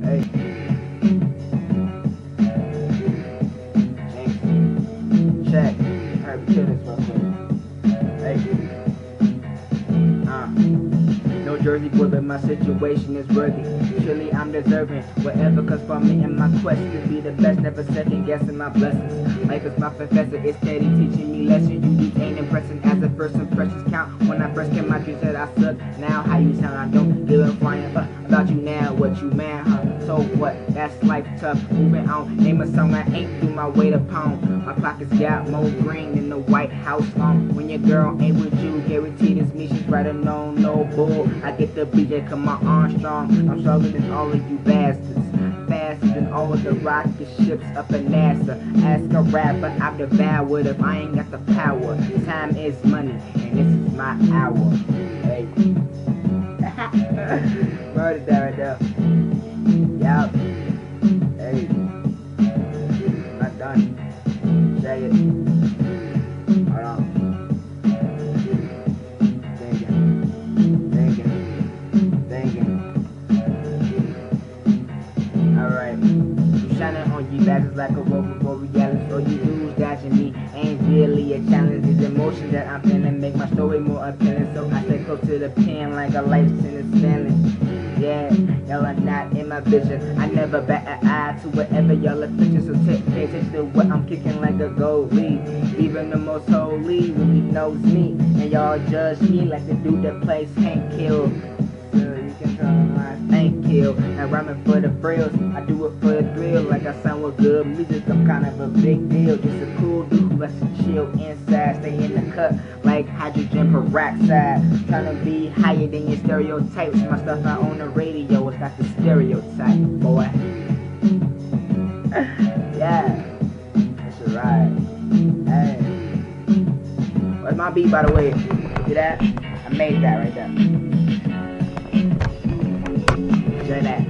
Hey. Check. Alright, we kill this real quick. Hey. No Jersey boy, but my situation is worthy. Surely I'm deserving whatever comes from me in my quest to be the best, never second guessing my blessings. Life is my professor, it's steady teaching me lessons. You ain't impressing as a first impressions count. When I first came out, you said I suck. Now how you sound, I don't give a flying about you now. What you man, huh? So what? That's life tough. Moving on. Name a song I ain't through my weight of pound. My pockets got more green than the White House. When your girl ain't with you, guaranteed it's me. She's riding on no bull. I get the BJ, come on Armstrong. I'm stronger than all of you bastards. Faster than all of the rocket ships up in NASA. Ask a rapper, I've devoured if I ain't got the power. Time is money, and this is my hour. Hey. Murdered that right there. Yup. Hey. Not done. Check it. Hold on. Alright. You shining on you badges like a rover borealis. All you do is dodging me. Ain't really a challenge. It's emotion that I'm feeling make my story more appealing. So I stay close to the pen like a life sentence failing. Yeah, y'all are not in my vision. I never bat an eye to whatever y'all are pitching. So pay attention to what I'm kicking like a goalie. Even the most holy really knows me. And y'all judge me like the dude that plays Hank Hill. So you can tell my thank you. Now rhyming for the frills, I do it for the thrill. Like I sound with good music, I'm kind of a big deal. Just a cool dude who likes to chill inside, stay in the cut like hydrogen peroxide. Trying to be higher than your stereotypes. My stuff out on the radio, it's not the stereotype, boy. Yeah, that's a ride. Hey, where's my beat, by the way? See that? I made that right there. Enjoy that.